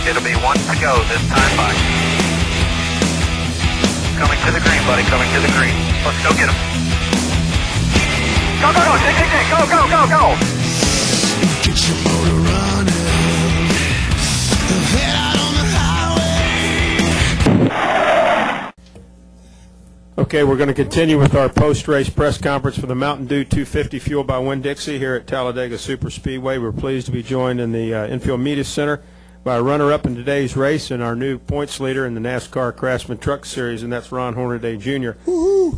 It'll be 1 to go this time by. Coming to the green, buddy, coming to the green. Let's go get him. Go, go, go, dig, dig, dig, go, go, go, go. Get your motor running. Head out on the highway. Okay, we're going to continue with our post-race press conference for the Mountain Dew 250 fueled by Winn-Dixie here at Talladega Superspeedway. We're pleased to be joined in the infield media center by a runner-up in today's race and our new points leader in the NASCAR Craftsman Truck Series, and that's Ron Hornaday Jr.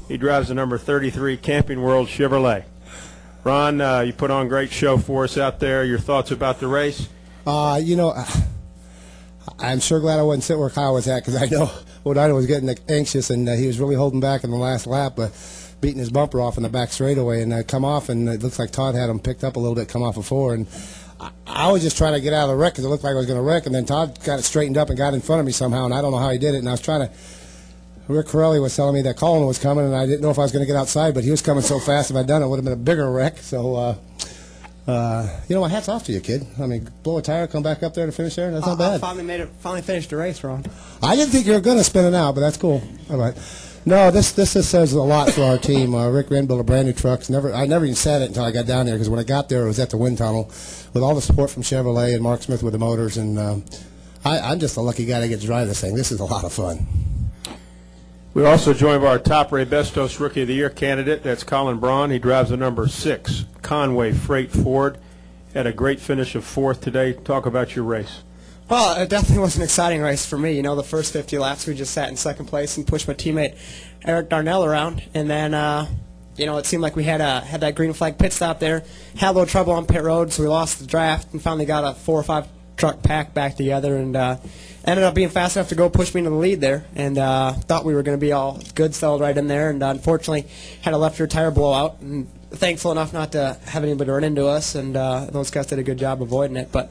He drives the number 33 Camping World Chevrolet. Ron, you put on a great show for us out there. Your thoughts about the race? You know, I'm sure glad I wasn't sitting where Kyle was at, because I know Odino was getting anxious, and he was really holding back in the last lap, beating his bumper off in the back straightaway, and come off, and it looks like Todd had him picked up a little bit, come off before, and I was just trying to get out of the wreck because it looked like I was going to wreck, and then Todd got it straightened up and got in front of me somehow, and I don't know how he did it, and I was trying to. Rick Corelli was telling me that Colin was coming, and I didn't know if I was going to get outside, but he was coming so fast. If I'd done it, it would have been a bigger wreck. So, you know, my hat's off to you, kid. I mean, blow a tire, come back up there to finish there. That's not bad. Finally finished the race, Ron. I didn't think you were going to spin it out, but that's cool. All right. No, this just says a lot for our team. Rick Wren built a brand new truck. I never even said it until I got down there, because when I got there, it was at the wind tunnel with all the support from Chevrolet and Mark Smith with the motors. And I'm just a lucky guy to get to drive this thing. This is a lot of fun. We're also joined by our top Raybestos Rookie of the Year candidate. That's Colin Braun. He drives the number 6 Conway Freight Ford. Had a great finish of 4th today. Talk about your race. Well, it definitely was an exciting race for me. You know, the first 50 laps we just sat in second place and pushed my teammate Eric Darnell around, and then you know, it seemed like we had that green flag pit stop there. Had a little trouble on pit road, so we lost the draft and finally got a 4 or 5 truck pack back together, and ended up being fast enough to go push me into the lead there, and thought we were going to be all good, settled right in there, and unfortunately had a left rear tire blowout, and thankful enough not to have anybody run into us, and those guys did a good job avoiding it. But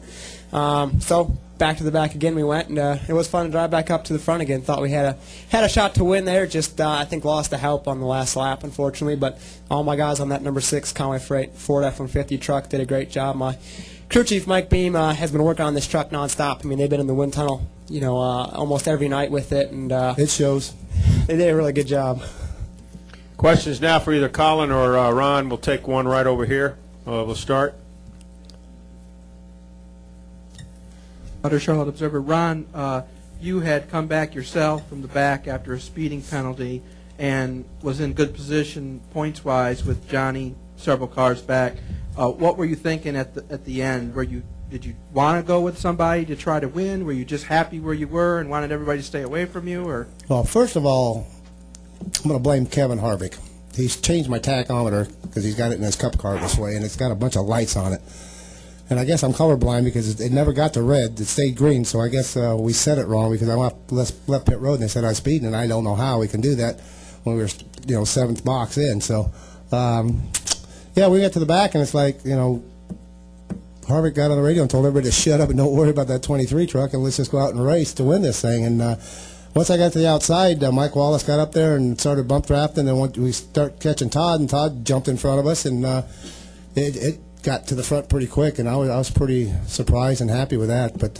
so back to the back again we went, and it was fun to drive back up to the front again. Thought we had a shot to win there, just I think lost the help on the last lap, unfortunately, but all my guys on that number 6 Conway Freight Ford F-150 truck did a great job. My crew chief Mike Beam has been working on this truck nonstop. I mean, they've been in the wind tunnel, you know, almost every night with it, and it shows. They did a really good job. Questions now for either Colin or Ron. We'll take one right over here. We'll start. Charlotte Observer. Ron, you had come back yourself from the back after a speeding penalty and was in good position points-wise with Johnny several cars back. What were you thinking at the end? Did you want to go with somebody to try to win? Were you just happy where you were and wanted everybody to stay away from you? Or well, first of all, I'm going to blame Kevin Harvick. He's changed my tachometer because he's got it in his cup car this way, and it's got a bunch of lights on it. And I guess I'm colorblind because it never got to red. It stayed green, so I guess we said it wrong because I left pit road and they said I was speeding, and I don't know how we can do that when we were, you know, 7th box in. So, yeah, we got to the back, and it's like, you know, Harvick got on the radio and told everybody to shut up and don't worry about that 23 truck, and let's just go out and race to win this thing. And once I got to the outside, Mike Wallace got up there and started bump drafting, and we start catching Todd, and Todd jumped in front of us, and it got to the front pretty quick, and I was pretty surprised and happy with that. But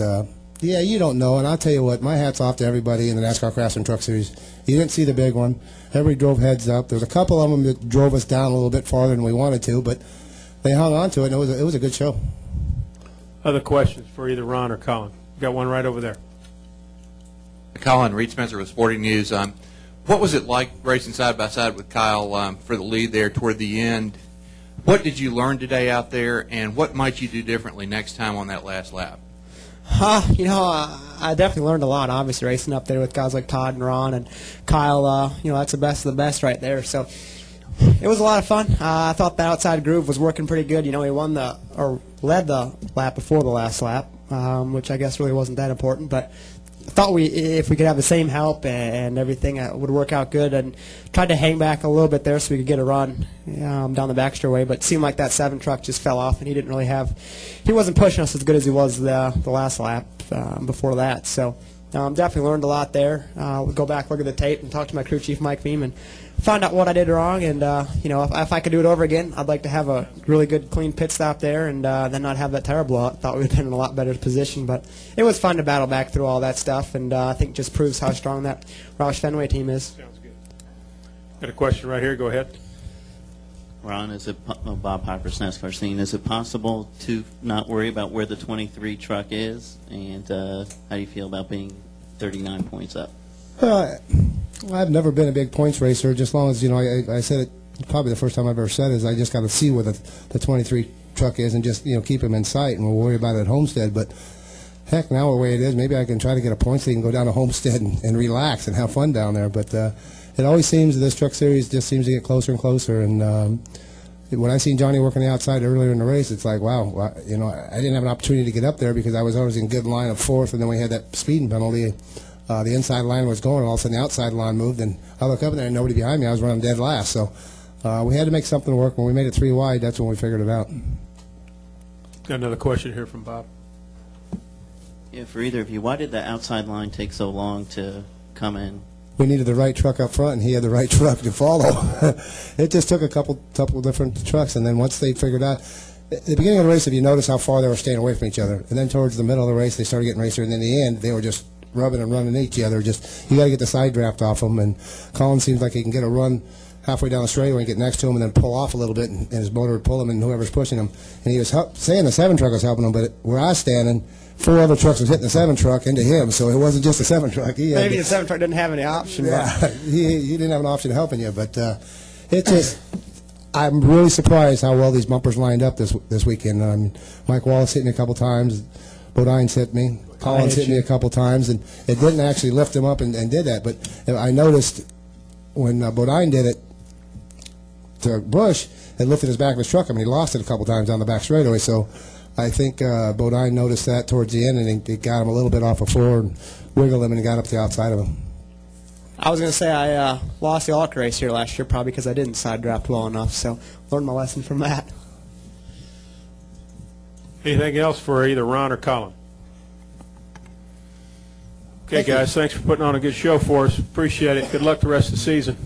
yeah, you don't know, and I'll tell you what, my hat's off to everybody in the NASCAR Craftsman Truck Series. You didn't see the big one. Everybody drove heads up. There's a couple of them that drove us down a little bit farther than we wanted to, but they hung on to it, and it was a good show. Other questions for either Ron or Colin? Got one right over there. Colin, Reed Spencer with Sporting News. What was it like racing side by side with Kyle for the lead there toward the end? What did you learn today out there, and what might you do differently next time on that last lap? You know, I definitely learned a lot, obviously, racing up there with guys like Todd and Ron and Kyle. You know, that's the best of the best right there. So it was a lot of fun. I thought the outside groove was working pretty good. You know, he led the lap before the last lap, which I guess really wasn't that important. But I thought if we could have the same help and everything, it would work out good. And tried to hang back a little bit there so we could get a run down the back straightaway. But it seemed like that 7 truck just fell off, and he wasn't pushing us as good as he was the last lap before that. So Definitely learned a lot there. We'll go back, look at the tape, and talk to my crew chief, Mike Beam, and find out what I did wrong. And if I could do it over again, I'd like to have a really good, clean pit stop there, and then not have that tire blowout. Thought we would have been in a lot better position, but it was fun to battle back through all that stuff, and I think just proves how strong that Roush Fenway team is. Sounds good. Got a question right here. Go ahead. Ron, Bob Piper's NASCAR scene, is it possible to not worry about where the 23 truck is? And how do you feel about being 39 points up? I've never been a big points racer. Just as long as, I said it, probably the first time I've ever said is I just got to see where the 23 truck is and just, keep him in sight, and we'll worry about it at Homestead. But heck, now the way it is, maybe I can try to get a points lead and go down to Homestead and relax and have fun down there. But it always seems this truck series just seems to get closer and closer. And when I seen Johnny working the outside earlier in the race, it's like, wow, I didn't have an opportunity to get up there because I was always in good line of fourth, and then we had that speeding penalty. The inside line was going, and all of a sudden the outside line moved, and I look up there and nobody behind me. I was running dead last. So we had to make something work. When we made it 3 wide, that's when we figured it out. Got another question here from Bob. Yeah, for either of you, why did the outside line take so long to come in? We needed the right truck up front, and he had the right truck to follow. It just took a couple different trucks, and then once they figured out, at the beginning of the race, if you notice how far they were staying away from each other, and then towards the middle of the race, they started getting racer, and in the end, they were just rubbing and running each other. Just you got to get the side draft off them, and Colin seems like he can get a run halfway down the straightaway and get next to him, and then pull off a little bit, and his motor would pull him, and whoever's pushing him. And he was saying the 7 truck was helping him, but where I was standing, 4 other trucks was hitting the 7 truck into him, so it wasn't just the 7 truck. Maybe the 7 truck didn't have any option. Yeah, he didn't have an option helping you, but it just. I'm really surprised how well these bumpers lined up this weekend. Mike Wallace hit me a couple times, Bodine's hit me, Collins hit me a couple times, and it didn't actually lift him up and did that. But I noticed when Bodine did it to Bush, it lifted his back of his truck. He lost it a couple times down the back straightaway. So I think Bodine noticed that towards the end, and it got him a little bit off of 4 and wiggled him and got up the outside of him. I was going to say I lost the ALK race here last year probably because I didn't side draft well enough, so learned my lesson from that. Anything else for either Ron or Colin? Okay, guys, thanks for putting on a good show for us. Appreciate it. Good luck the rest of the season.